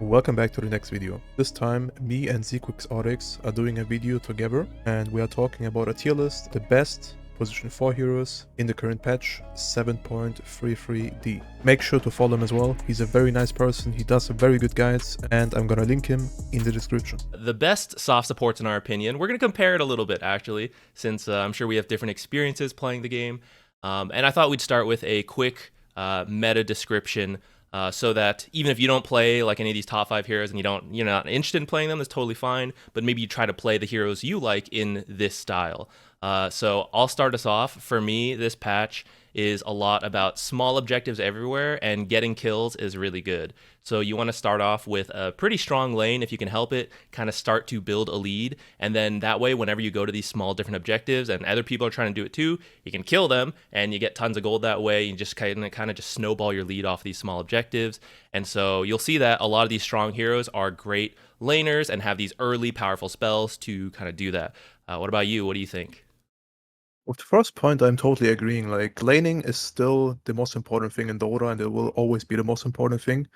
Welcome back to the next video. This time, me and ZQuixotix are doing a video together, and we are talking about a tier list, the best position 4 heroes in the current patch 7.33D. Make sure to follow him as well. He's a very nice person, he does very good guides, and I'm gonna link him in the description. The best soft supports in our opinion. We're gonna compare it a little bit actually, since I'm sure we have different experiences playing the game. And I thought we'd start with a quick meta description so that even if you don't play like any of these top 5 heroes and you're not interested in playing them, that's totally fine. But maybe you try to play the heroes you like in this style. So I'll start us off. For me, this patch is a lot about small objectives everywhere, and getting kills is really good. So you want to start off with a pretty strong lane if you can help it, kind of start to build a lead, and then that way whenever you go to these small different objectives and other people are trying to do it too, you can kill them and you get tons of gold that way. You just kind of just snowball your lead off these small objectives. And so you'll see that a lot of these strong heroes are great laners and have these early powerful spells to kind of do that. What about you? What do you think? With the first point, I'm totally agreeing. Like, laning is still the most important thing in Dota, and it will always be the most important thing.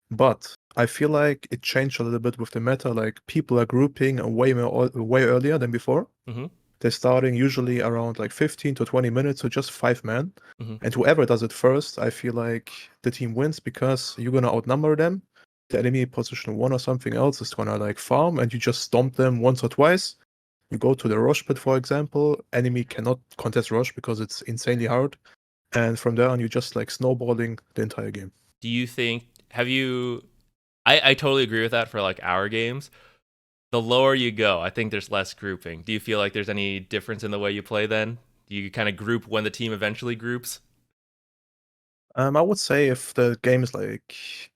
But I feel like it changed a little bit with the meta. Like, people are grouping way earlier than before. Mm-hmm. They're starting usually around like 15 to 20 minutes, so just 5 men. Mm-hmm. And whoever does it first, I feel like the team wins because you're gonna outnumber them. The enemy position 1 or something else is gonna like farm, and you just stomp them once or twice. You go to the Rush pit, for example, enemy cannot contest Rush because it's insanely hard. And from there on, you're just like snowballing the entire game. Do you think, I totally agree with that for like our games. The lower you go, I think there's less grouping. Do you feel like there's any difference in the way you play then? Do you kind of group when the team eventually groups? I would say if the game is like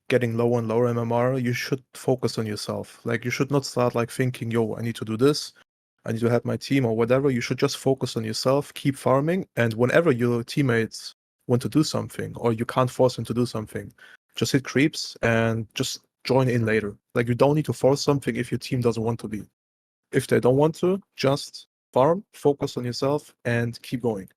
getting lower and lower MMR, you should focus on yourself. Like, you should not start like thinking, yo, I need to do this, I need to have my team or whatever. You should just focus on yourself, keep farming, and whenever your teammates want to do something or you can't force them to do something, just hit creeps and just join in later. Like, you don't need to force something if your team doesn't want to be. If they don't want to, just farm, focus on yourself, and keep going.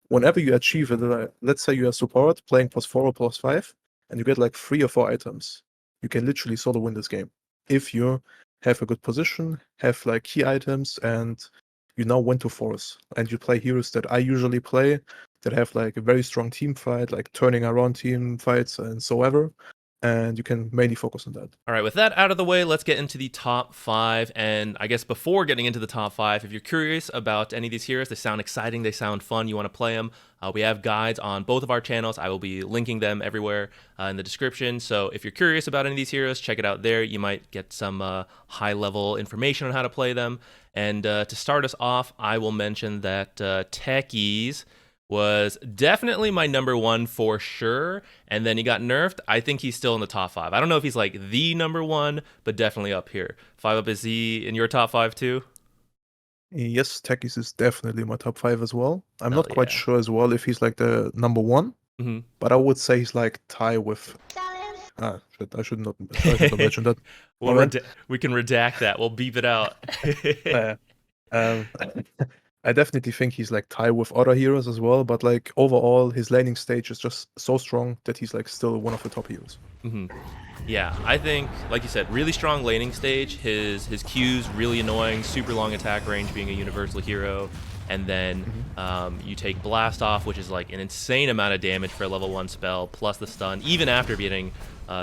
Whenever you achieve it, let's say you're a support playing +4 or +5, and you get like 3 or 4 items, you can literally solo win this game. If you have a good position, have like key items, and you know when to force. And you play heroes that I usually play that have like a very strong team fight, like turning around team fights and so ever. And you can mainly focus on that. All right, with that out of the way, let's get into the top 5. And I guess before getting into the top 5, if you're curious about any of these heroes, they sound exciting, they sound fun, you want to play them, we have guides on both of our channels. I will be linking them everywhere in the description. So if you're curious about any of these heroes, check it out there. You might get some high-level information on how to play them. And to start us off, I will mention that Techies was definitely my #1 for sure, and then he got nerfed. I think he's still in the top 5. I don't know if he's like the #1, but definitely up here. 5 up, is he in your top 5 too? Yes, Techies is definitely my top 5 as well. I'm Hell not quite yeah. sure as well if he's like the #1, but I would say he's like tie with. Shit, I should not mention that. We can redact that. We'll beep it out. I definitely think he's like tied with other heroes as well, but like overall, his laning stage is just so strong that he's like still one of the top heroes. Yeah, I think, like you said, really strong laning stage. His Q's really annoying, super long attack range, being a universal hero. And then you take Blast off, which is like an insane amount of damage for a level 1 spell, plus the stun. Even after getting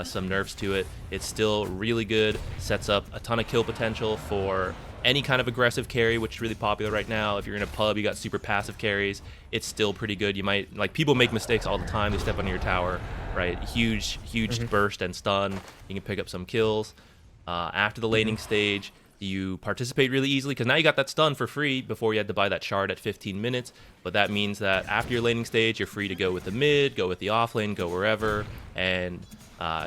some nerfs to it, it's still really good. Sets up a ton of kill potential for any kind of aggressive carry, which is really popular right now. If you're in a pub, you got super passive carries, it's still pretty good. You might, like, people make mistakes all the time. They step onto your tower, right? Huge burst and stun. You can pick up some kills. After the laning stage, you participate really easily because now you got that stun for free. Before you had to buy that shard at 15 minutes, but that means that after your laning stage, you're free to go with the mid, go with the offlane, go wherever, and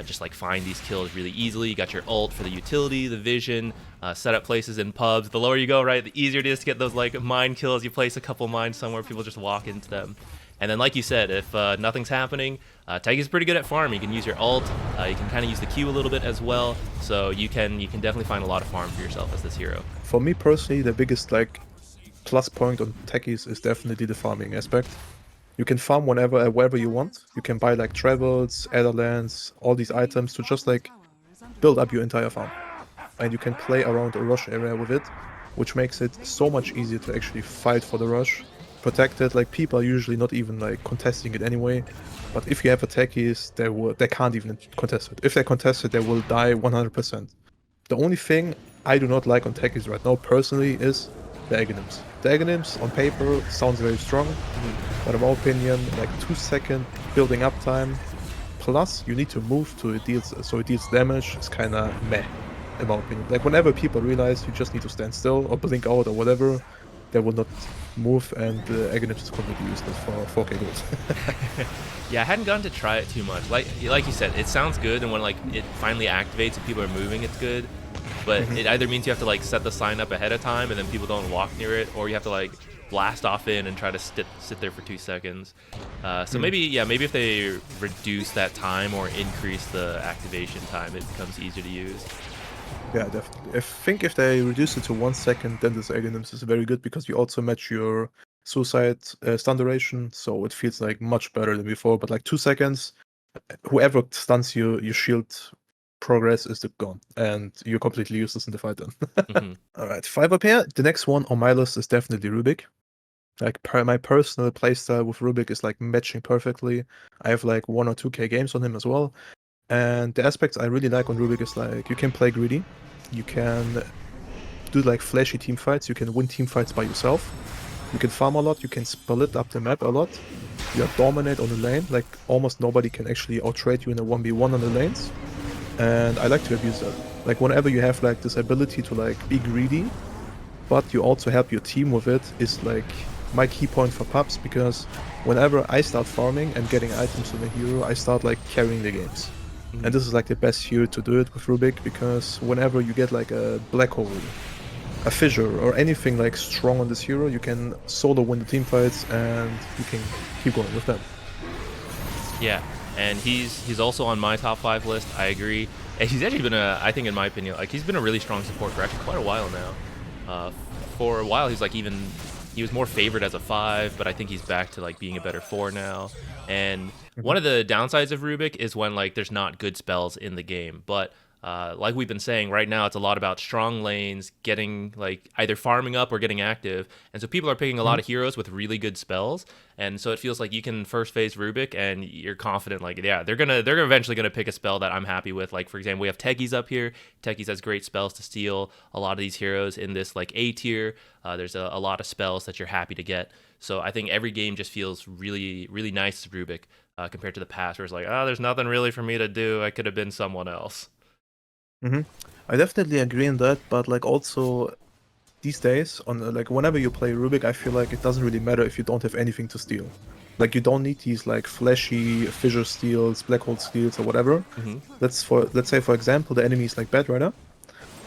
just like find these kills really easily. You got your ult for the utility, the vision, set up places in pubs. The lower you go, right, the easier it is to get those like mine kills. You place a couple mines somewhere, people just walk into them. And then, like you said, if nothing's happening, Techies is pretty good at farm. You can use your ult. You can kind of use the Q a little bit as well. So you can definitely find a lot of farm for yourself as this hero. For me personally, the biggest like plus point on Techies is definitely the farming aspect. You can farm wherever you want. You can buy like travels, Adderlands, all these items to just like build up your entire farm. And you can play around a rush area with it, which makes it so much easier to actually fight for the rush. Protect it, like people are usually not even like contesting it anyway. But if you have a Techies, they can't even contest it. If they contest it, they will die 100%. The only thing I do not like on Techies right now personally is the Aghanims. The Aghanims on paper sounds very strong, but in my opinion, like 2-second building up time, plus you need to move to it deals so it deals damage is kinda meh, in my opinion. Like whenever people realize you just need to stand still or blink out or whatever, they will not move, and the Aghanims is completely useless for 4K gold. Yeah, I hadn't gotten to try it too much. Like you said, it sounds good, and when like it finally activates and people are moving, it's good. But it either means you have to like set the sign up ahead of time, and then people don't walk near it, or you have to like blast off in and try to sit there for 2 seconds. So maybe if they reduce that time or increase the activation time, it becomes easier to use. Yeah, definitely. I think if they reduce it to 1 second, then this Aghanims is very good because you also match your suicide stun duration, so it feels like much better than before. But like 2 seconds, whoever stuns you, your shield progress is gone, and you're completely useless in the fight then. All right, 5 pair. The next one on my list is definitely Rubick. Like my personal playstyle with Rubick is like matching perfectly. I have like 1 or 2K games on him as well. And the aspects I really like on Rubick is like you can play greedy, you can do like flashy team fights, you can win team fights by yourself, you can farm a lot, you can split up the map a lot, you dominate on the lane, like almost nobody can actually outrate you in a 1v1 on the lanes. And I like to abuse that. Like whenever you have like this ability to like be greedy, but you also help your team with it, is like my key point for pubs, because whenever I start farming and getting items on a hero, I start like carrying the games. And this is like the best hero to do it with Rubick, because whenever you get like a black hole, a fissure, or anything like strong on this hero, you can solo win the team fights and you can keep going with them. Yeah, and he's also on my top 5 list. I agree. And he's actually been I think in my opinion, like he's been a really strong support for actually quite a while now. For a while, he was more favored as a 5, but I think he's back to like being a better 4 now. And one of the downsides of Rubick is when like there's not good spells in the game. But like we've been saying, right now it's a lot about strong lanes, getting like either farming up or getting active. And so people are picking a lot of heroes with really good spells. And so it feels like you can first phase Rubick and you're confident, like, yeah, they're eventually gonna pick a spell that I'm happy with. Like, for example, we have Techies up here. Techies has great spells to steal a lot of these heroes in this like A tier. There's a lot of spells that you're happy to get. So I think every game just feels really, really nice to Rubick compared to the past, where it's like, oh, there's nothing really for me to do. I could have been someone else. I definitely agree in that, but like also these days, on like whenever you play Rubick, I feel like it doesn't really matter if you don't have anything to steal. Like you don't need these like flashy fissure steals, black hole steals, or whatever. Let's say for example the enemy is like Batrider.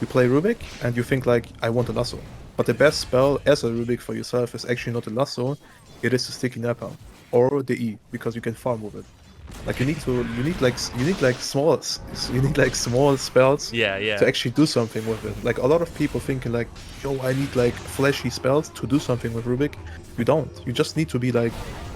You play Rubick and you think like, I want a lasso. But the best spell as a Rubick for yourself is actually not a lasso, it is the sticky napalm or the E, because you can farm with it. Like you need small spells Yeah, to actually do something with it. Like a lot of people thinking like, yo, I need like flashy spells to do something with Rubick. You don't. You just need to be like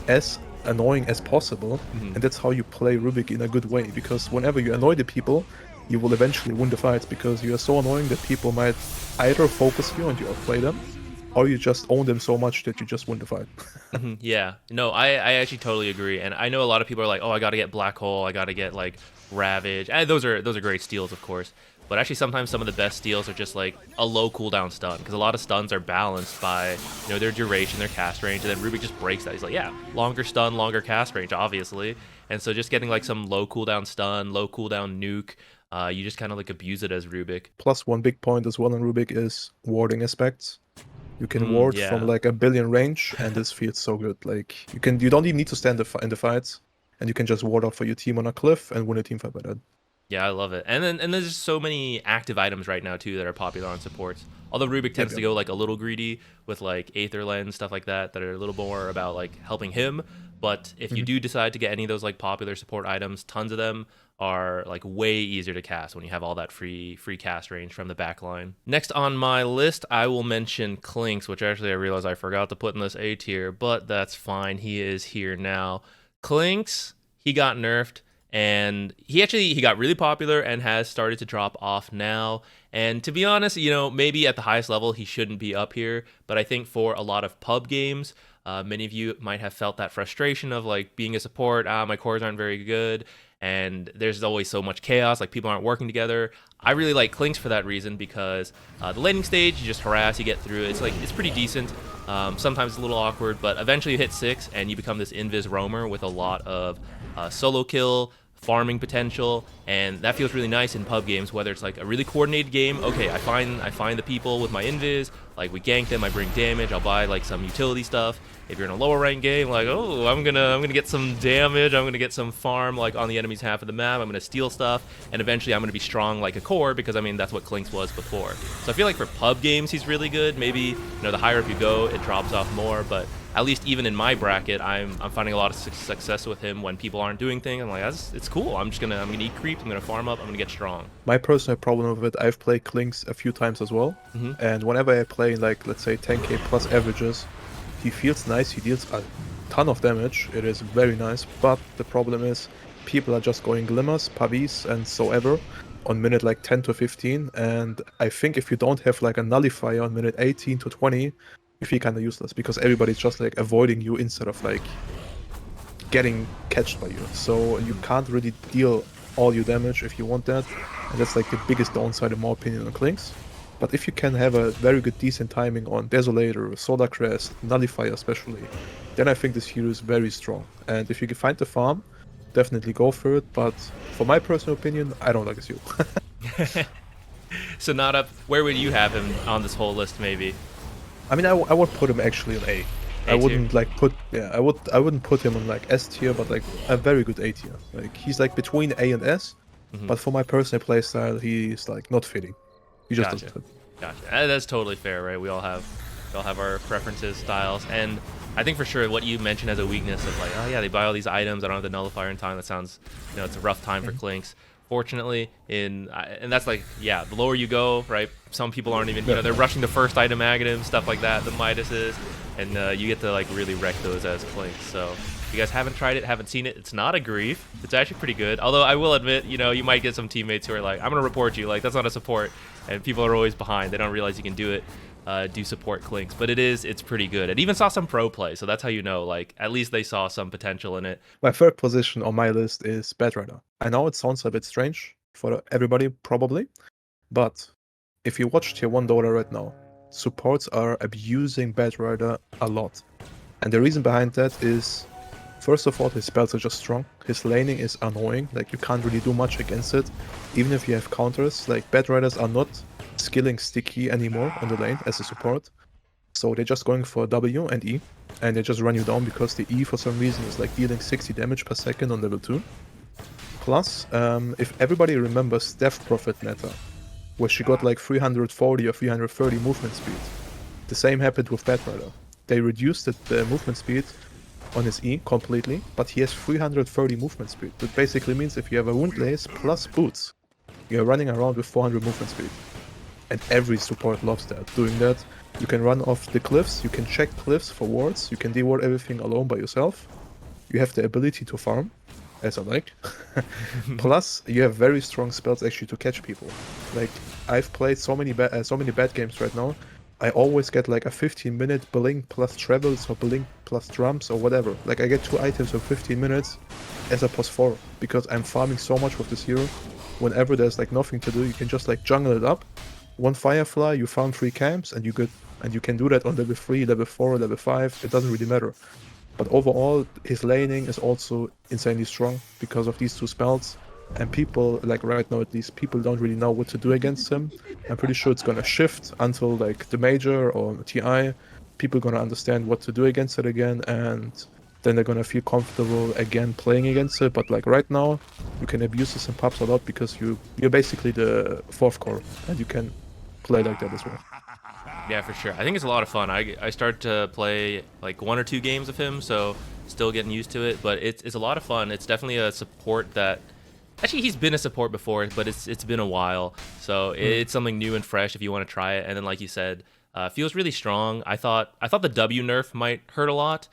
as annoying as possible, and that's how you play Rubick in a good way. Because whenever you annoy the people, you will eventually win the fights, because you are so annoying that people might either focus you and you outplay them, or you just own them so much that you just win the fight. Yeah, no, I actually totally agree, and I know a lot of people are like, oh, I gotta get Black Hole, I gotta get like Ravage, and those are great steals, of course. But actually, sometimes some of the best steals are just like a low cooldown stun, because a lot of stuns are balanced by their duration, their cast range, and then Rubick just breaks that. He's like, yeah, longer stun, longer cast range, obviously, and so just getting like some low cooldown stun, low cooldown nuke. You just kind of like abuse it as Rubick. Plus, one big point as well on Rubick is warding aspects. You can ward Yeah. from like a billion range, and this feels so good. Like you don't even need to stand in the fights, and you can just ward off for your team on a cliff and win a team fight by that. Yeah, I love it. And there's just so many active items right now too that are popular on supports. Although Rubick tends to go like a little greedy with like Aether Lens, stuff like that are a little more about like helping him. But if you do decide to get any of those like popular support items, tons of them are like way easier to cast when you have all that free cast range from the back line. Next on my list, I will mention Clinkz, which actually I realized I forgot to put in this A tier, but that's fine. He is here now. Clinkz, he got nerfed, and he got really popular and has started to drop off now. And to be honest, maybe at the highest level he shouldn't be up here, but I think for a lot of pub games, many of you might have felt that frustration of like being a support. My cores aren't very good, and there's always so much chaos. Like people aren't working together. I really like Clinkz for that reason because the laning stage, you just harass, you get through it. It's pretty decent. Sometimes it's a little awkward, but eventually you hit 6 and you become this invis roamer with a lot of solo kill, farming potential, and that feels really nice in pub games. Whether it's like a really coordinated game, okay, I find the people with my invis, like we gank them, I bring damage, I'll buy like some utility stuff. If you're in a lower rank game, like oh, I'm gonna get some damage, I'm gonna get some farm like on the enemy's half of the map, I'm gonna steal stuff, and eventually I'm gonna be strong like a core because I mean that's what Clinkz was before. So I feel like for pub games he's really good. Maybe the higher up you go, it drops off more, but at least even in my bracket, I'm finding a lot of success with him when people aren't doing things. I'm like, it's cool. I'm gonna eat creep. I'm gonna farm up. I'm gonna get strong. My personal problem with it, I've played Clinkz a few times as well, and whenever I play like let's say 10k plus averages, he feels nice. He deals a ton of damage. It is very nice, but the problem is people are just going glimmers, pavis, and so ever on minute like 10 to 15, and I think if you don't have like a nullifier on minute 18 to 20. You feel kind of useless because everybody's just like avoiding you instead of like getting catched by you. So you can't really deal all your damage if you want that, and that's like the biggest downside in my opinion on Clinkz. But if you can have a very good decent timing on Desolator, Solar Crest, Nullifier especially, then I think this hero is very strong. And if you can find the farm, definitely go for it. But for my personal opinion, I don't like this hero. So not up. Where would you have him on this whole list? Maybe. I mean, I would put him actually on A. I wouldn't like put I wouldn't put him on like S tier, but like a very good A tier. Like he's like between A and S, but for my personal playstyle, he's like not fitting. He just doesn't fit. Gotcha. That's totally fair, right? We all have our preferences, styles, and I think for sure what you mentioned as a weakness of like, oh yeah, they buy all these items, I don't have the nullifier in time. That sounds, it's a rough time for Clinkz. Fortunately, and that's like, yeah, the lower you go, right? Some people aren't even, they're rushing the first item aghanim, stuff like that, the Midases, and you get to like really wreck those as Clinkz. So if you guys haven't tried it, haven't seen it, it's not a grief. It's actually pretty good. Although I will admit, you might get some teammates who are like, I'm gonna report you, like that's not a support, and people are always behind. They don't realize you can do it. Do support Clinkz, but it's pretty good. It even saw some pro play, so that's how you know, like, at least they saw some potential in it. My third position on my list is Batrider. I know it sounds a bit strange for everybody, probably, but if you watch Tier 1 Dota right now, supports are abusing Batrider a lot. And the reason behind that is, first of all, his spells are just strong. His laning is annoying, like you can't really do much against it. Even if you have counters, like Batriders are not skilling sticky anymore on the lane as a support. So they're just going for W and E, and they just run you down because the E for some reason is like dealing 60 damage per second on level 2. Plus, if everybody remembers Death Prophet meta, where she got like 340 or 330 movement speed, the same happened with Batrider. They reduced the movement speed on his E completely, but he has 330 movement speed. That basically means if you have a Wound Lace plus Boots, you're running around with 400 movement speed. And every support loves that. Doing that, you can run off the cliffs, you can check cliffs for wards, you can de-ward everything alone by yourself. You have the ability to farm, as I like. Plus, you have very strong spells actually to catch people. Like, I've played so many bad games right now. I always get like a 15-minute blink plus travels or blink plus drums or whatever. Like, I get 2 items for 15 minutes as a plus 4 because I'm farming so much with this hero. Whenever there's like nothing to do, you can just like jungle it up. One Firefly, you farm 3 camps, and you can do that on level 3, level 4, level 5, it doesn't really matter. But overall, his laning is also insanely strong because of these 2 spells, and people, like right now at least, people don't really know what to do against him. I'm pretty sure it's gonna shift until like the Major or TI, people are gonna understand what to do against it again, and then they're gonna feel comfortable again playing against it. But like right now, you can abuse this in pubs a lot because you're basically the 4th core, and you can play like that as well. Yeah, for sure. I think it's a lot of fun. I start to play like 1 or 2 games of him, so still getting used to it. But it's a lot of fun. It's definitely a support that, actually he's been a support before, but it's been a while. So it's something new and fresh if you want to try it. And then like you said, feels really strong. I thought the W nerf might hurt a lot.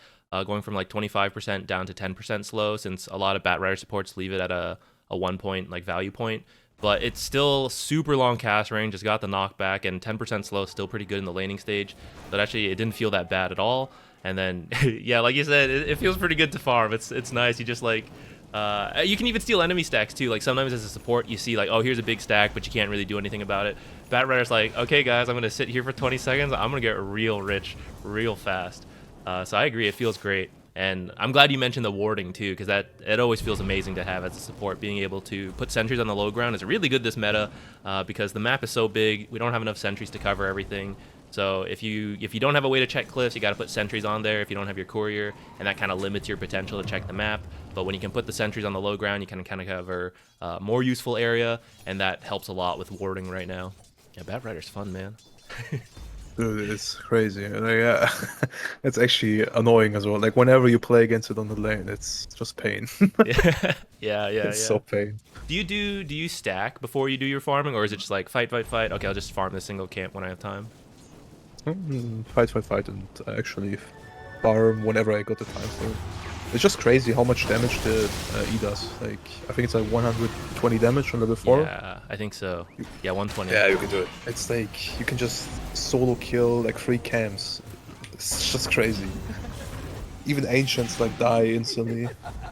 going from like 25% down to 10% slow, since a lot of Batrider supports leave it at a 1 point like value point. But it's still super long cast range. It's got the knockback, and 10% slow is still pretty good in the laning stage. But actually, it didn't feel that bad at all. And then, yeah, like you said, it feels pretty good to farm. It's nice. You just like, you can even steal enemy stacks too. Like sometimes as a support, you see like, oh, here's a big stack, but you can't really do anything about it. Batrider's like, okay, guys, I'm gonna sit here for 20 seconds. I'm gonna get real rich, real fast. So I agree, it feels great. And I'm glad you mentioned the warding too, because it always feels amazing to have as a support. Being able to put sentries on the low ground is really good this meta, because the map is so big. We don't have enough sentries to cover everything. So if you don't have a way to check cliffs, you got to put sentries on there if you don't have your courier, and that kind of limits your potential to check the map. But when you can put the sentries on the low ground, you can kind of cover more useful area, and that helps a lot with warding right now. Yeah, Batrider's fun, man. Dude, it's crazy. Like, it's actually annoying as well. Like whenever you play against it on the lane, it's just pain. Yeah. It's so pain. Do you stack before you do your farming, or is it just like fight? Okay, I'll just farm this single camp when I have time. Fight, and actually farm whenever I got the time for it. It's just crazy how much damage the E does. Like, I think it's like 120 damage on level 4. Yeah, I think so. Yeah, 120. Yeah, you can do it. It's like, you can just solo kill like 3 camps. It's just crazy. Even Ancients like die instantly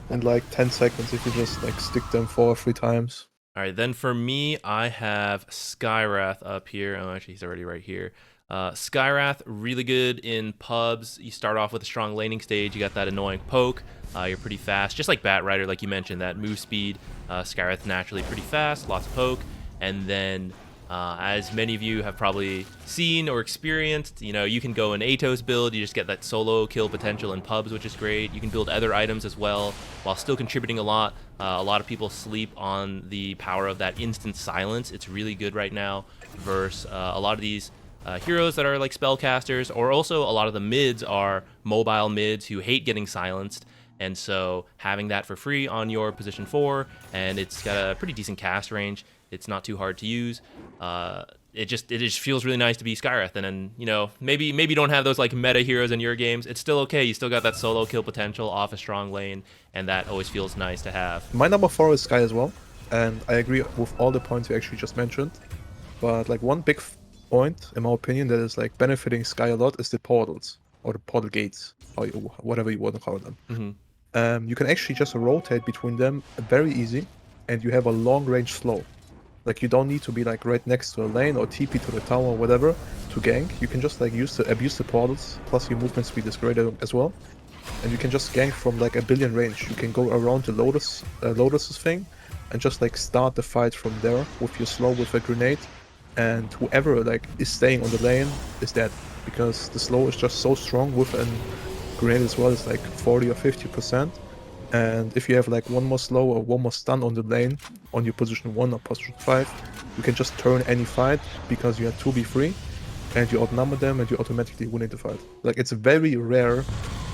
in like 10 seconds if you just like stick them 4 or 3 times. Alright, then for me, I have Skywrath up here. Oh, actually, he's already right here. Skywrath, really good in pubs. You start off with a strong laning stage. You got that annoying poke. You're pretty fast, just like Batrider, like you mentioned, that move speed. Skywrath naturally pretty fast, lots of poke. And then, as many of you have probably seen or experienced, you know, you can go an Atos build. You just get that solo kill potential in pubs, which is great. You can build other items as well, while still contributing a lot. A lot of people sleep on the power of that instant silence. It's really good right now versus a lot of these heroes that are like spellcasters, or also a lot of the mids are mobile mids who hate getting silenced. And so having that for free on your position 4, and it's got a pretty decent cast range. It's not too hard to use. It just feels really nice to be Skywrath. And then, you know, maybe you don't have those like meta heroes in your games. It's still okay. You still got that solo kill potential off a strong lane, and that always feels nice to have. My number 4 is Sky as well, and I agree with all the points you actually just mentioned. But like one big point, in my opinion, that is like benefiting Sky a lot is the portals, or the portal gates, or whatever you want to call them. You can actually just rotate between them very easy, and you have a long range slow. Like you don't need to be like right next to a lane or TP to the tower or whatever to gank. You can just like abuse the portals, plus your movement speed is great as well. And you can just gank from like a billion range. You can go around the Lotus's thing and just like start the fight from there with your slow with a grenade. And whoever like is staying on the lane is dead, because the slow is just so strong with a grenade as well. It's like 40 or 50%. And if you have like one more slow or one more stun on the lane on your position 1 or position 5, you can just turn any fight because you have 2v3 and you outnumber them and you automatically win the fight. Like it's very rare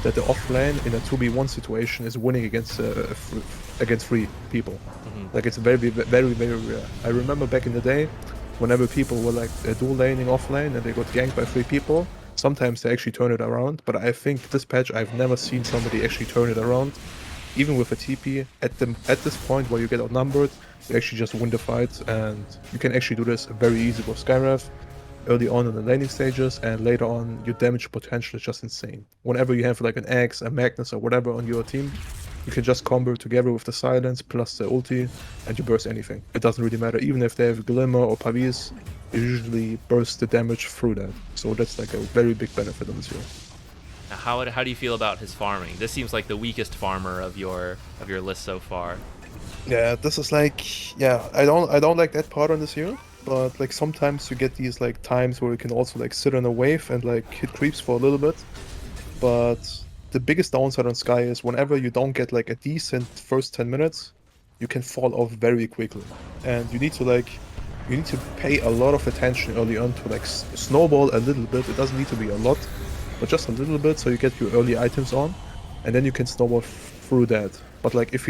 that the off lane in a 2v1 situation is winning against 3 people. Like it's very rare. I remember back in the day, whenever people were like dual laning off lane and they got ganked by 3 people, sometimes they actually turn it around. But I think this patch I've never seen somebody actually turn it around. Even with a TP, at this point where you get outnumbered, you actually just win the fight, and you can actually do this very easy with Skywrath early on in the laning stages, and later on your damage potential is just insane. Whenever you have like an Axe, a Magnus or whatever on your team, you can just combo together with the silence plus the ulti and you burst anything. It doesn't really matter. Even if they have Glimmer or Pavis, you usually burst the damage through that. So that's like a very big benefit on this hero. How do you feel about his farming? This seems like the weakest farmer of your list so far. Yeah, this is like, yeah, I don't like that part on this hero, but like sometimes you get these like times where you can also like sit on a wave and like hit creeps for a little bit. But the biggest downside on Sky is whenever you don't get like a decent first 10 minutes, you can fall off very quickly, and you need to pay a lot of attention early on to like snowball a little bit. It doesn't need to be a lot, but just a little bit, so you get your early items on, and then you can snowball through that. But like if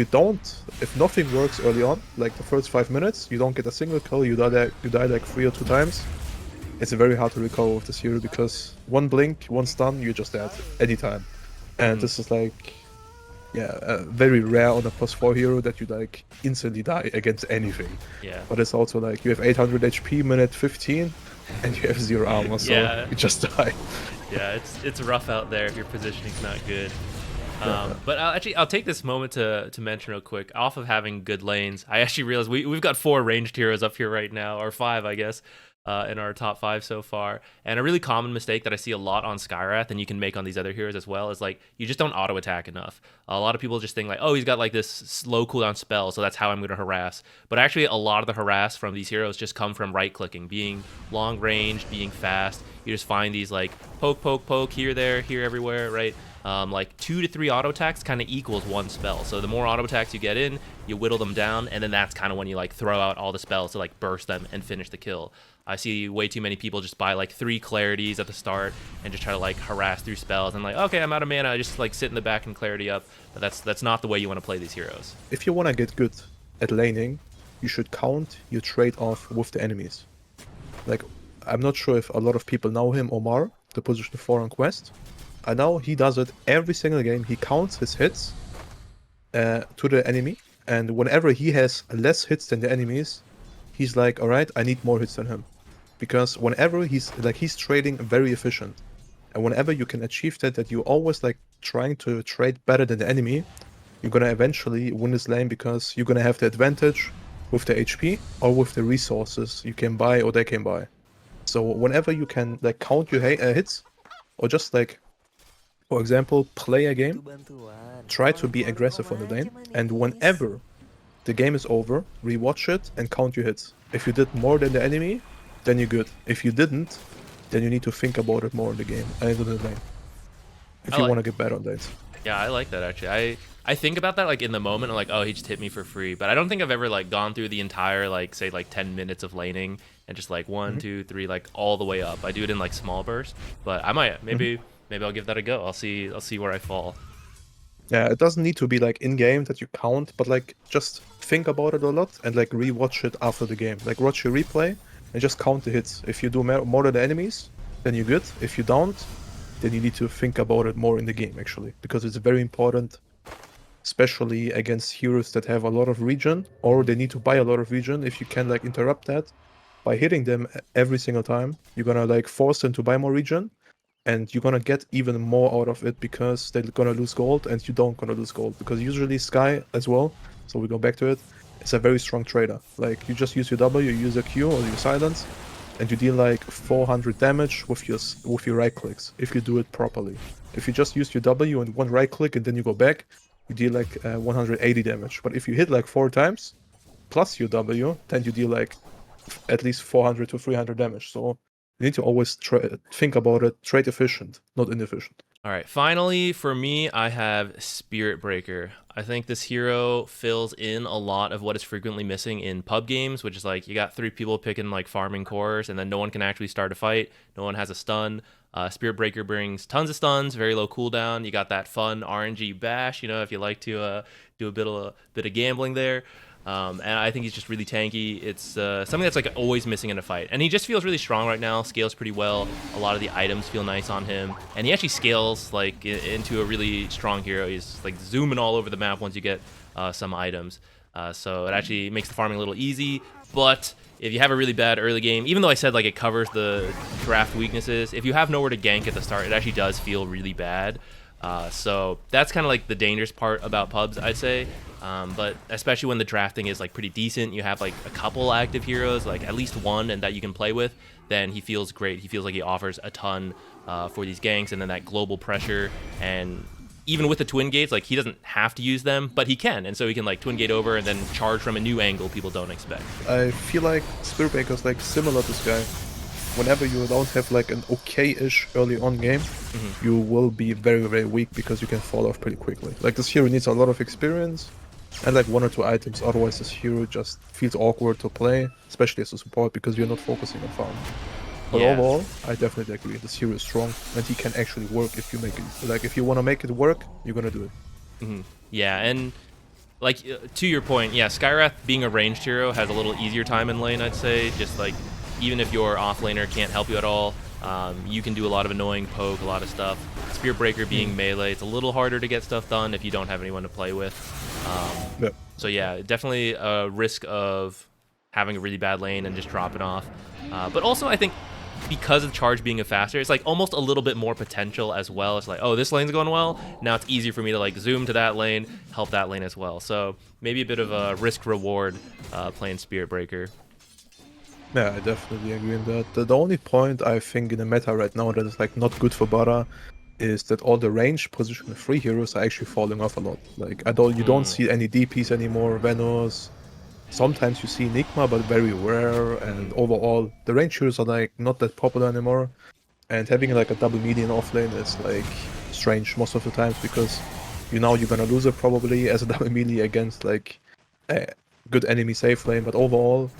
nothing works early on, like the first 5 minutes, you don't get a single kill, you die like 3 or 2 times, it's very hard to recover with this hero, because one blink, one stun, you're just dead anytime. And this is like, yeah, very rare on a +4 hero that you like instantly die against anything. Yeah. But it's also like you have 800 HP minute 15 and you have 0 armor, so Yeah. you just die. Yeah, it's rough out there if your positioning's not good. Yeah. But I'll take this moment to mention real quick. Off of having good lanes, I actually realized we've got 4 ranged heroes up here right now, or 5, I guess, in our top 5 so far. And a really common mistake that I see a lot on Skywrath, and you can make on these other heroes as well, is like you just don't auto attack enough. A lot of people just think like, oh, he's got like this slow cooldown spell, so that's how I'm going to harass. But actually, a lot of the harass from these heroes just come from right clicking, being long range, being fast. You just find these like poke, poke, poke here, there, here, everywhere, right? Like 2 to 3 auto attacks kind of equals 1 spell. So the more auto attacks you get in, you whittle them down, and then that's kind of when you like throw out all the spells to like burst them and finish the kill. I see way too many people just buy like 3 clarities at the start and just try to like harass through spells and like, okay, I'm out of mana, I just like sit in the back and clarity up. But that's not the way you want to play these heroes. If you want to get good at laning, you should count your trade off with the enemies. Like, I'm not sure if a lot of people know him, Omar, the position 4 on Quest. I know he does it every single game. He counts his hits to the enemy, and whenever he has less hits than the enemies, he's like, all right, I need more hits than him. Because whenever he's trading very efficient, and whenever you can achieve that you're always like trying to trade better than the enemy, you're gonna eventually win this lane because you're gonna have the advantage with the HP or with the resources you can buy or they can buy. So whenever you can like count your hits, or just like, for example, play a game, try to be aggressive on the lane, and whenever the game is over, rewatch it and count your hits. If you did more than the enemy, then you're good. If you didn't, then you need to think about it more in the game and in the lane. If you want to get better on lanes. Yeah, I like that actually. I think about that like in the moment. I'm like, oh, he just hit me for free. But I don't think I've ever like gone through the entire like say like 10 minutes of laning and just like 1, 2, 3 like all the way up. I do it in like small bursts. But I might maybe I'll give that a go. I'll see where I fall. Yeah, it doesn't need to be like in game that you count, but like just think about it a lot and like rewatch it after the game. Like watch your replay and just count the hits. If you do more than the enemies, then you're good. If you don't, then you need to think about it more in the game actually, because it's very important, especially against heroes that have a lot of regen or they need to buy a lot of regen. If you can like interrupt that by hitting them every single time, you're gonna like force them to buy more regen. And you're gonna get even more out of it because they're gonna lose gold and you don't gonna lose gold. Because usually Sky as well, so we go back to it, it's a very strong trader. Like you just use your W, you use a Q or your silence, and you deal like 400 damage with your right clicks, if you do it properly. If you just use your W and one right click and then you go back, you deal like 180 damage. But if you hit like 4 times, plus your W, then you deal like at least 400 to 300 damage. So you need to always think about it, trade efficient, not inefficient. All right, finally for me, I have Spirit Breaker. I think this hero fills in a lot of what is frequently missing in pub games, which is like you got 3 people picking like farming cores, and then no one can actually start a fight. No one has a stun. Spirit Breaker brings tons of stuns, very low cooldown. You got that fun RNG bash, you know, if you like to do a bit of gambling there. And I think he's just really tanky. It's something that's like always missing in a fight. And he just feels really strong right now, scales pretty well. A lot of the items feel nice on him. And he actually scales like into a really strong hero. He's like zooming all over the map once you get some items. So it actually makes the farming a little easy. But if you have a really bad early game, even though I said like it covers the draft weaknesses, if you have nowhere to gank at the start, it actually does feel really bad. So that's kind of like the dangerous part about pubs, I'd say. But especially when the drafting is like pretty decent, you have like a couple active heroes, like at least one, and that you can play with, then he feels great. He feels like he offers a ton for these ganks, and then that global pressure. And even with the twin gates, like he doesn't have to use them, but he can, and so he can like twin gate over and then charge from a new angle people don't expect. I feel like Spirit Breaker is like similar to this guy. Whenever you don't have like an okay-ish early on game, you will be very, very weak because you can fall off pretty quickly. Like this hero needs a lot of experience and like 1 or 2 items, otherwise this hero just feels awkward to play, especially as a support because you're not focusing on farm. But overall, I definitely agree. This hero is strong and he can actually work if you make it. Like if you want to make it work, you're gonna do it. Yeah, and like to your point, yeah, Skywrath being a ranged hero has a little easier time in lane, I'd say. Just like even if your offlaner can't help you at all, You can do a lot of annoying poke, a lot of stuff. Spear Breaker being melee, it's a little harder to get stuff done if you don't have anyone to play with. Yep. So yeah, definitely a risk of having a really bad lane and just dropping off. But also I think because of charge being a faster, it's like almost a little bit more potential as well. It's like, oh, this lane's going well. Now it's easier for me to like zoom to that lane, help that lane as well. So maybe a bit of a risk reward playing Spirit Breaker. Yeah, I definitely agree on that. The only point I think in the meta right now that is like not good for Bada is that all the range position 3 heroes are actually falling off a lot. Like you don't see any DPs anymore, Venos. Sometimes you see Enigma, but very rare, and overall the range heroes are like not that popular anymore. And having like a double median offlane is like strange most of the times because you're gonna lose it probably as a double melee against like a good enemy safe lane, but overall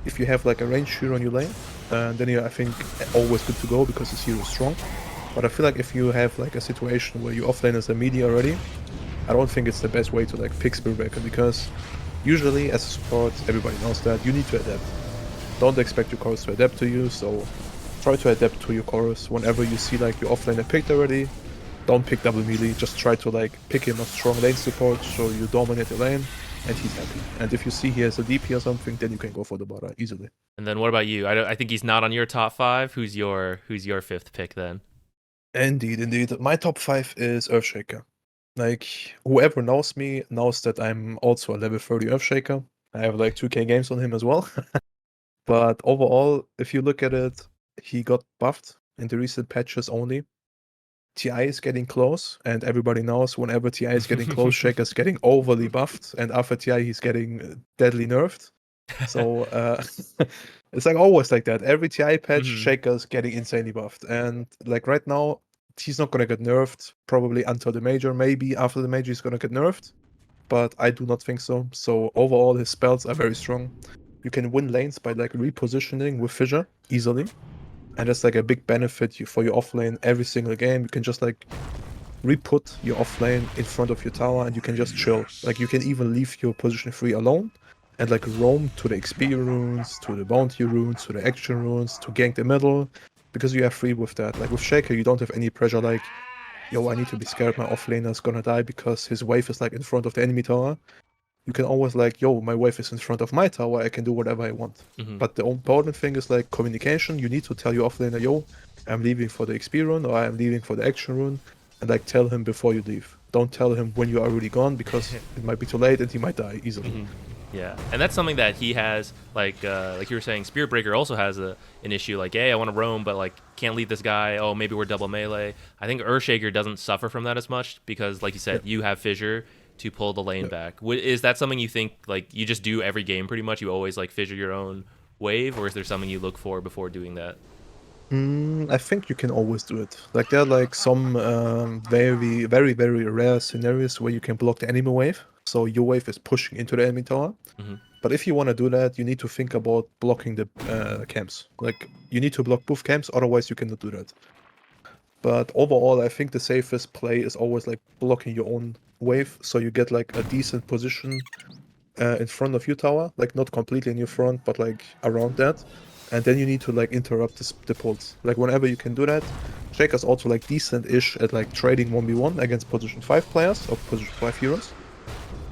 if you have like a range hero on your lane, then you're I think always good to go because this hero is strong. But I feel like if you have like a situation where your offlane is a melee already, I don't think it's the best way to like pick Spirit Breaker because usually as a support, everybody knows that you need to adapt. Don't expect your chorus to adapt to you, so try to adapt to your chorus. Whenever you see like your offlaner picked already, don't pick double melee, just try to like pick him a strong lane support so you dominate the lane and he's happy. And if you see he has a DP or something, then you can go for the Bada easily. And then what about you? I think he's not on your top 5. Who's your 5th pick then? Indeed. My top 5 is Earthshaker. Like, whoever knows me knows that I'm also a level 30 Earthshaker. I have like 2k games on him as well. But overall, if you look at it, he got buffed in the recent patches only. TI is getting close, and everybody knows whenever TI is getting close, Shaker's getting overly buffed, and after TI he's getting deadly nerfed. So it's like always like that. Every TI patch, Shaker's getting insanely buffed. And like right now, he's not gonna get nerfed probably until the major. Maybe after the major he's gonna get nerfed. But I do not think so. So overall his spells are very strong. You can win lanes by like repositioning with Fissure easily. And that's like a big benefit for your offlane every single game. You can just like re-put your offlane in front of your tower and you can just chill. Like you can even leave your position 3 alone and like roam to the XP runes, to the bounty runes, to the action runes, to gank the middle, because you are free with that. Like with Shaker, you don't have any pressure like, yo, I need to be scared my offlaner is gonna die because his wave is like in front of the enemy tower. You can always like, yo, my wave is in front of my tower, I can do whatever I want. But the important thing is like communication. You need to tell your offlaner, yo, I'm leaving for the XP rune or I'm leaving for the action rune, and like tell him before you leave. Don't tell him when you are already gone because it might be too late and he might die easily. Yeah, and that's something that he has, like you were saying, Spirit Breaker also has an issue, like, hey, I want to roam, but like can't leave this guy, oh, maybe we're double melee. I think Earthshaker doesn't suffer from that as much because, like you said, you have Fissure to pull the lane back. Is that something you think, like, you just do every game pretty much? You always, like, Fissure your own wave, or is there something you look for before doing that? I think you can always do it. Like, there are, like, some very, very, very rare scenarios where you can block the enemy wave. So your wave is pushing into the enemy tower. But if you want to do that, you need to think about blocking the camps. Like, you need to block both camps, otherwise you cannot do that. But overall, I think the safest play is always, like, blocking your own wave, so you get, like, a decent position in front of your tower. Like, not completely in your front, but, like, around that. And then you need to, like, interrupt the pulse. Like, whenever you can do that, Shaker's also, like, decent-ish at, like, trading 1v1 against position 5 players, or position 5 heroes.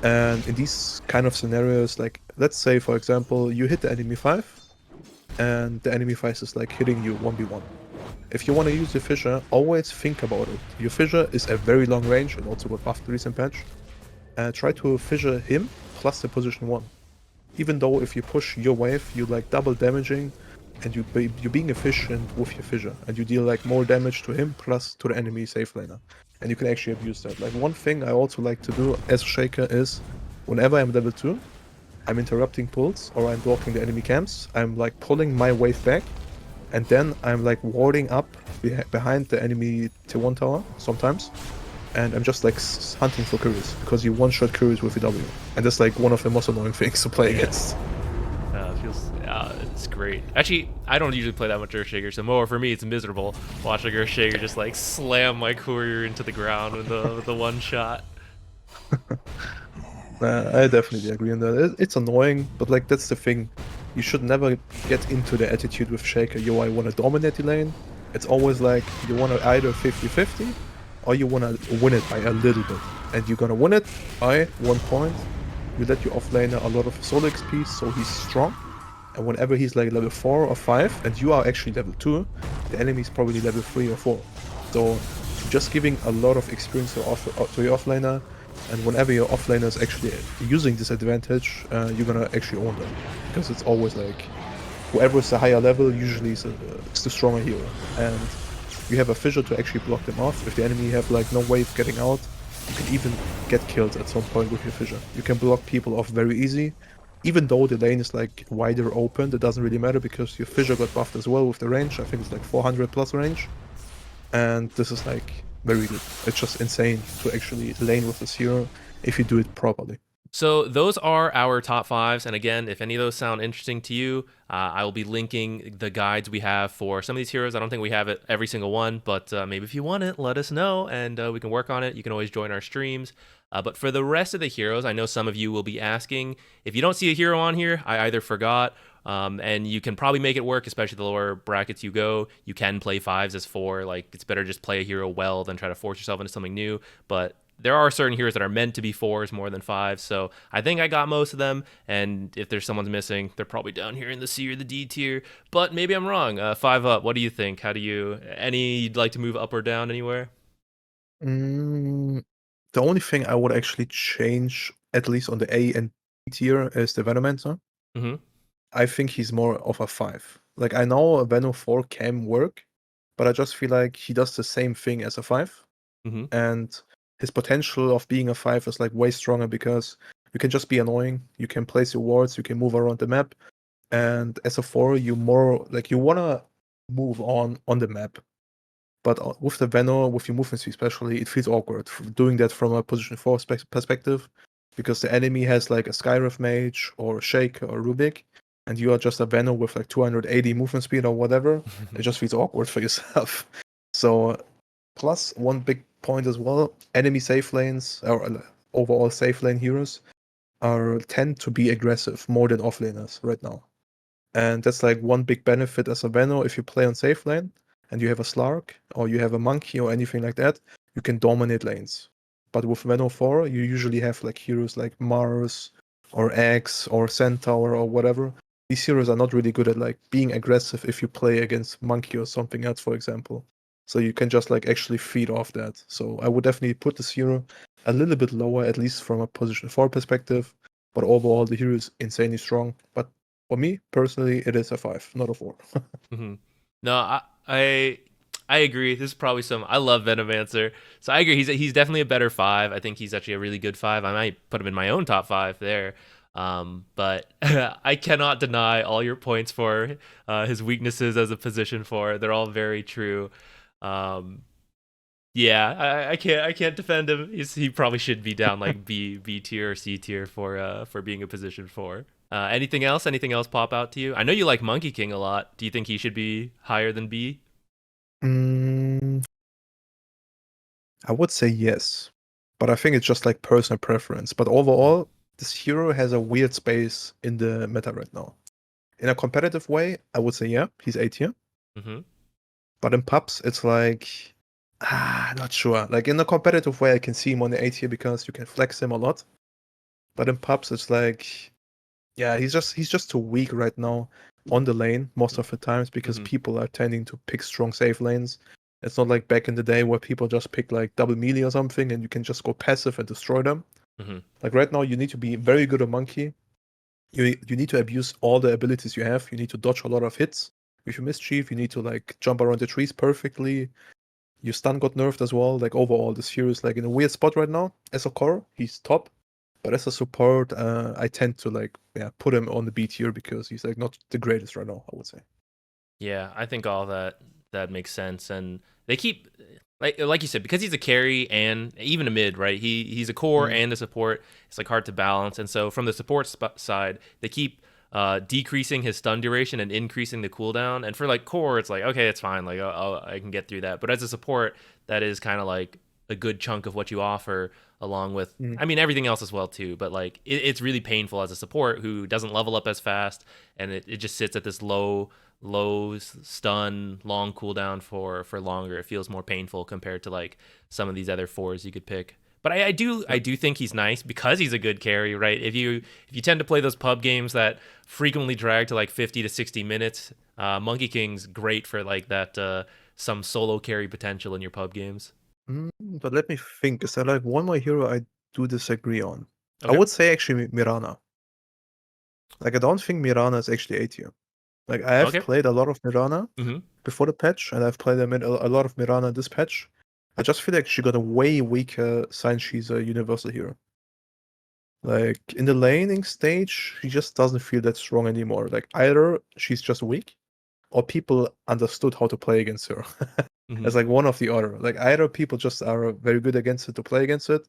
And in these kind of scenarios, like, let's say, for example, you hit the enemy 5, and the enemy 5 is, like, hitting you 1v1. If you want to use your Fissure, always think about it. Your Fissure is a very long range and also got buffed the recent patch. Try to Fissure him plus the position 1. Even though if you push your wave, you're like double damaging and you're being efficient with your Fissure. And you deal like more damage to him plus to the enemy safe laner. And you can actually abuse that. Like one thing I also like to do as Shaker is, whenever I'm level 2, I'm interrupting pulls or I'm blocking the enemy camps, I'm like pulling my wave back. And then I'm like warding up behind the enemy tier 1 tower sometimes. And I'm just like hunting for Curious because you one-shot Curious with a W. And that's like one of the most annoying things to play against. It's great. Actually, I don't usually play that much Earthshaker, so more for me it's miserable watching Earthshaker just like slam my courier into the ground with the one shot. I definitely agree on that. It's annoying, but like that's the thing. You should never get into the attitude with Shaker, yo, I want to dominate the lane. It's always like you want to either 50-50 or you want to win it by a little bit. And you're going to win it by 1 point. You let your offlaner a lot of solo XP, so he's strong. And whenever he's like level 4 or 5, and you are actually level 2, the enemy is probably level 3 or 4. So just giving a lot of experience to your offlaner, and whenever your offlaner is actually using this advantage, you're gonna actually own them. Because it's always like, whoever is the higher level usually is the stronger hero. And you have a fissure to actually block them off. If the enemy have like no way of getting out, you can even get killed at some point with your fissure. You can block people off very easy. Even though the lane is like wider open, it doesn't really matter because your fissure got buffed as well with the range. I think it's like 400 plus range. And this is like very good. It's just insane to actually lane with this hero if you do it properly. So those are our top 5s, and again, if any of those sound interesting to you, I will be linking the guides we have for some of these heroes. I don't think we have it every single one, but maybe if you want it, let us know, and we can work on it. You can always join our streams. But for the rest of the heroes, I know some of you will be asking. If you don't see a hero on here, I either forgot, and you can probably make it work, especially the lower brackets you go. You can play 5s as 4. Like, it's better just play a hero well than try to force yourself into something new. But there are certain heroes that are meant to be 4s more than 5s, so I think I got most of them, and if there's someone's missing, they're probably down here in the C or the D tier, but maybe I'm wrong. 5 up, what do you think? Any you'd like to move up or down anywhere? Mm, the only thing I would actually change, at least on the A and B tier, is the Venomancer. Mm-hmm. I think he's more of a 5. Like, I know a Venom 4 can work, but I just feel like he does the same thing as a 5. Mm-hmm. And his potential of being a 5 is like way stronger because you can just be annoying, you can place your wards, you can move around the map, and as a 4 you more like you wanna move on the map. But with the Venom, with your movement speed especially, it feels awkward doing that from a position 4 perspective, because the enemy has like a Skywrath Mage or a Shaker or Rubick, and you are just a Venom with like 280 movement speed or whatever. It just feels awkward for yourself. So, plus one big point as well, enemy safe lanes or overall safe lane heroes tend to be aggressive more than offlaners right now. And that's like one big benefit as a Veno. If you play on safe lane and you have a Slark or you have a Monkey or anything like that, you can dominate lanes. But with Veno 4, you usually have like heroes like Mars or X or Centaur or whatever. These heroes are not really good at like being aggressive if you play against Monkey or something else, for example. So you can just like actually feed off that. So I would definitely put this hero a little bit lower, at least from a position 4 perspective. But overall, the hero is insanely strong. But for me personally, it is a 5, not a 4. Mm-hmm. No, I agree. This is probably I love Venomancer, so I agree. He's definitely a better 5. I think he's actually a really good 5. I might put him in my own top 5 there. But I cannot deny all your points for his weaknesses as a position 4. They're all very true. Yeah, I can't defend him. He probably should be down like B tier or C tier for being a position 4. Anything else? Anything else pop out to you? I know you like Monkey King a lot. Do you think he should be higher than B? Mm, I would say yes, but I think it's just like personal preference. But overall, this hero has a weird space in the meta right now. In a competitive way, I would say yeah, he's A tier. Mm-hmm. But in pubs, it's like not sure. Like in a competitive way, I can see him on the A tier because you can flex him a lot. But in pubs, it's like, yeah, he's just too weak right now on the lane most of the times because people are tending to pick strong safe lanes. It's not like back in the day where people just pick like double melee or something and you can just go passive and destroy them. Like right now, you need to be very good at Monkey. You need to abuse all the abilities you have. You need to dodge a lot of hits. With your mischief, you need to like jump around the trees perfectly. Your stun got nerfed as well. Like overall, this hero is like in a weird spot right now. As a core, he's top. But as a support, I tend to like put him on the B tier because he's like not the greatest right now, I would say. Yeah, I think all that makes sense, and they keep like you said, because he's a carry and even a mid, right? He's a core and a support. It's like hard to balance, and so from the support side, they keep decreasing his stun duration and increasing the cooldown. And for like core, it's like okay, it's fine, like I can get through that. But as a support, that is kind of like a good chunk of what you offer, along with I mean everything else as well too. But like it's really painful as a support who doesn't level up as fast, and it just sits at this low low stun, long cooldown for longer. It feels more painful compared to like some of these other fours you could pick. But I do think he's nice because he's a good carry, right? If you tend to play those pub games that frequently drag to like 50 to 60 minutes, Monkey King's great for like that some solo carry potential in your pub games. But let me think. Is there like one more hero I do disagree on? I Okay. would say actually Mirana. Like I don't think Mirana is actually A tier. Like I have Okay. played a lot of Mirana Mm-hmm. before the patch, and I've played a lot of Mirana this patch. I just feel like she got a way weaker since she's a universal hero. Like in the laning stage, she just doesn't feel that strong anymore. Like either she's just weak, or people understood how to play against her. Mm-hmm. It's like one of the other. Like either people just are very good against it to play against it,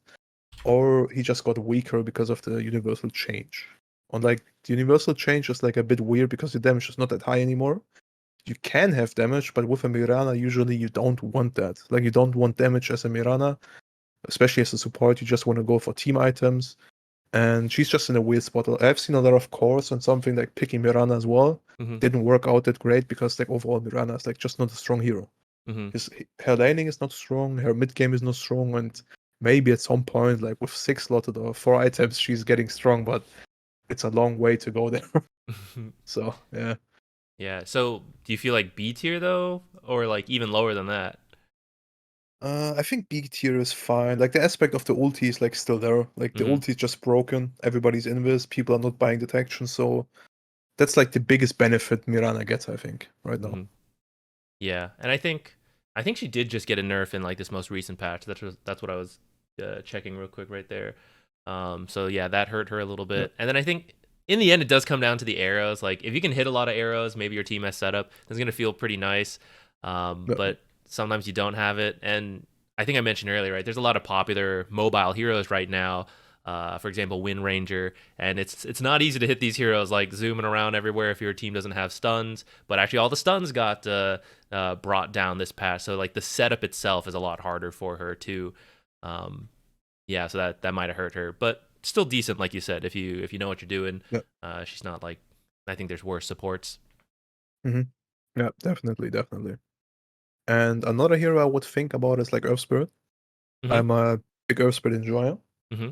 or he just got weaker because of the universal change. On like the universal change is like a bit weird because the damage is not that high anymore. You can have damage, but with a Mirana, usually you don't want that. Like you don't want damage as a Mirana, especially as a support. You just want to go for team items. And she's just in a weird spot. I've seen a lot of cores on something like picking Mirana as well. Mm-hmm. Didn't work out that great because like overall Mirana is like just not a strong hero. Mm-hmm. Her laning is not strong, her mid game is not strong, and maybe at some point, like with 6 slotted or 4 items, she's getting strong, but it's a long way to go there. So yeah. Yeah. So do you feel like B tier though, or like even lower than that? I think B tier is fine. Like the aspect of the ulti is like still there. Like the Mm-hmm. ulti is just broken. Everybody's invis. People are not buying detection. So that's like the biggest benefit Mirana gets, I think, right now. Mm-hmm. Yeah, and I think she did just get a nerf in like this most recent patch. That's what I was checking real quick right there. So yeah, that hurt her a little Yeah. bit. And then I think in the end, it does come down to the arrows. Like if you can hit a lot of arrows, maybe your team has setup. That's gonna feel pretty nice. Yeah. But sometimes you don't have it. And I think I mentioned earlier, right? There's a lot of popular mobile heroes right now. For example, Wind Ranger, and it's not easy to hit these heroes like zooming around everywhere if your team doesn't have stuns. But actually, all the stuns got brought down this patch, so like the setup itself is a lot harder for her too. Um, yeah, so that might have hurt her, but still decent, like you said. If you know what you're doing, Yeah. she's not like I think there's worse supports. Hmm. Yeah, definitely, definitely. And another hero I would think about is like Earth Spirit. Mm-hmm. I'm a big Earth Spirit enjoyer, Mm-hmm.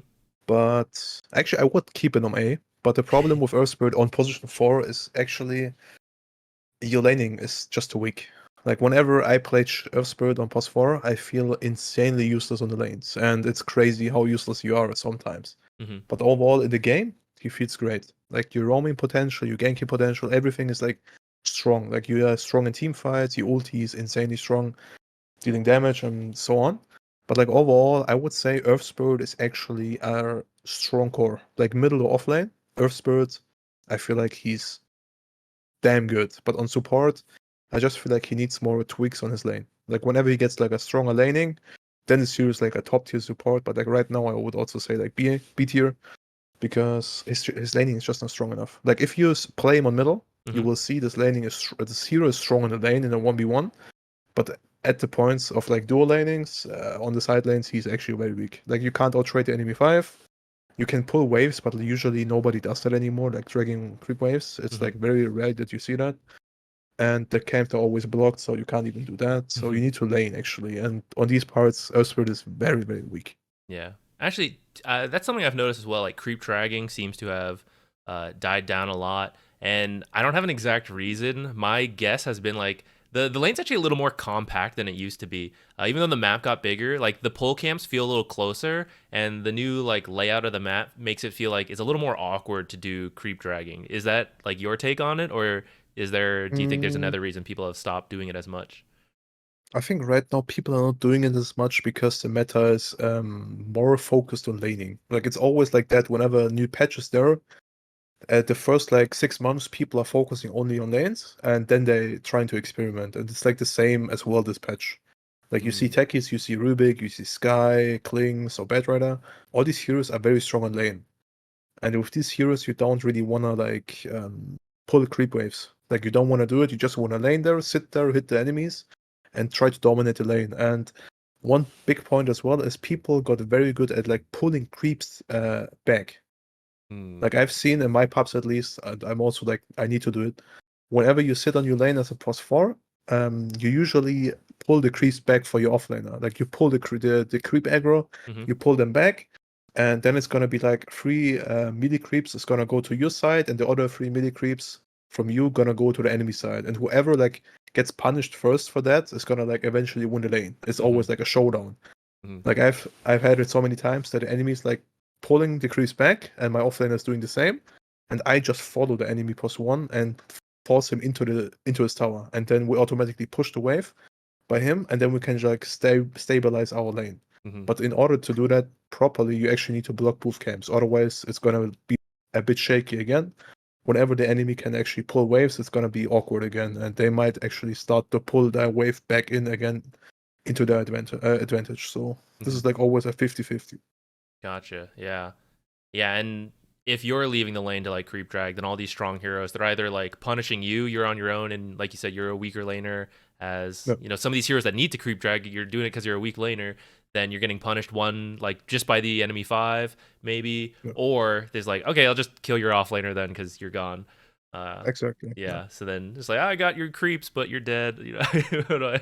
but actually I would keep it on A. But the problem with Earth Spirit on position 4 is actually your laning is just too weak. Like whenever I play Earth Spirit on pos 4, I feel insanely useless on the lanes, and it's crazy how useless you are sometimes. Mm-hmm. But overall in the game, he feels great. Like your roaming potential, your ganking potential, everything is like strong. Like you are strong in team fights, your ulti is insanely strong, dealing damage and so on. But like overall, I would say Earth Spirit is actually a strong core. Like middle or off lane, Earth Spirit, I feel like he's damn good. But on support, I just feel like he needs more tweaks on his lane. Like whenever he gets like a stronger laning, then it's serious like a top tier support. But like right now, I would also say like B tier because his laning is just not strong enough. Like if you play him on middle, you Mm-hmm. will see this hero is strong in the lane in a 1v1, but at the points of like dual lanings on the side lanes, he's actually very weak. Like you can't outtrade the enemy 5. You can pull waves, but usually nobody does that anymore. Like dragging creep waves, it's Mm-hmm. like very rare that you see that. And the camps are always blocked, so you can't even do that. So Mm-hmm. you need to lane actually. And on these parts, Earthspirit is very, very weak. Yeah, actually, that's something I've noticed as well. Like creep dragging seems to have died down a lot, and I don't have an exact reason. My guess has been like the lane's actually a little more compact than it used to be. Even though the map got bigger, like the pull camps feel a little closer, and the new like layout of the map makes it feel like it's a little more awkward to do creep dragging. Is that like your take on it, or is there? Do you think there's Mm, another reason people have stopped doing it as much? I think right now people are not doing it as much because the meta is more focused on laning. Like it's always like that whenever a new patch is there. At the first like 6 months, people are focusing only on lanes, and then they trying to experiment. And it's like the same as well this patch. Like you see Mm, Techies, you see Rubick, you see Sky, Clinkz, or Batrider. All these heroes are very strong on lane. And with these heroes, you don't really wanna like pull creep waves. Like you don't wanna do it. You just wanna lane there, sit there, hit the enemies, and try to dominate the lane. And one big point as well is people got very good at like pulling creeps back. mm, Like I've seen in my pubs at least, and I'm also like I need to do it. whenever you sit on your lane as a +4, you usually pull the creeps back for your offlaner. Like you pull the creep aggro, you pull them back, and then it's gonna be like 3 melee creeps is gonna go to your side, and the other 3 melee creeps from you gonna go to the enemy side. And whoever like gets punished first for that is gonna like eventually win the lane. It's always like a showdown. Like I've had it so many times that the enemy's like pulling the creeps back, and my offlaner is doing the same, and I just follow the enemy +1 and force him into his tower, and then we automatically push the wave by him, and then we can like stabilize our lane. But in order to do that properly, you actually need to block both camps. Otherwise, it's gonna be a bit shaky again. Whenever the enemy can actually pull waves, it's gonna be awkward again, and they might actually start to pull their wave back in again into their advantage. So this is like always a 50-50. Gotcha. Yeah. Yeah, and if you're leaving the lane to like creep drag, then all these strong heroes, they're either like punishing you, you're on your own, and like you said, you're a weaker laner. As you know, some of these heroes that need to creep drag, you're doing it because you're a weak laner. Then you're getting punished one like just by the enemy 5, maybe, or there's like, okay, I'll just kill your off laner then because you're gone. Exactly. Yeah. So then it's like, I got your creeps, but you're dead. You know.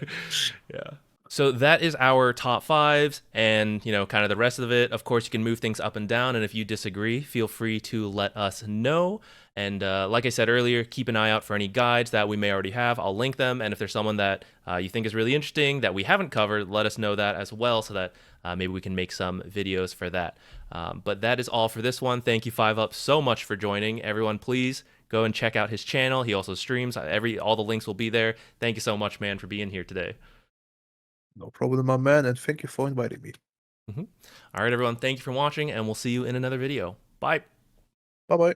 Yeah. So that is our top 5s, and kind of the rest of it. Of course, you can move things up and down, and if you disagree, feel free to let us know. And like I said earlier, keep an eye out for any guides that we may already have. I'll link them, and if there's someone that you think is really interesting that we haven't covered, let us know that as well, so that maybe we can make some videos for that. But that is all for this one. Thank you, 5UP, so much for joining. Everyone, please go and check out his channel. He also streams. All the links will be there. Thank you so much, man, for being here today. No problem, my man, and thank you for inviting me. All right, everyone, thank you for watching, and we'll see you in another video. Bye. Bye-bye.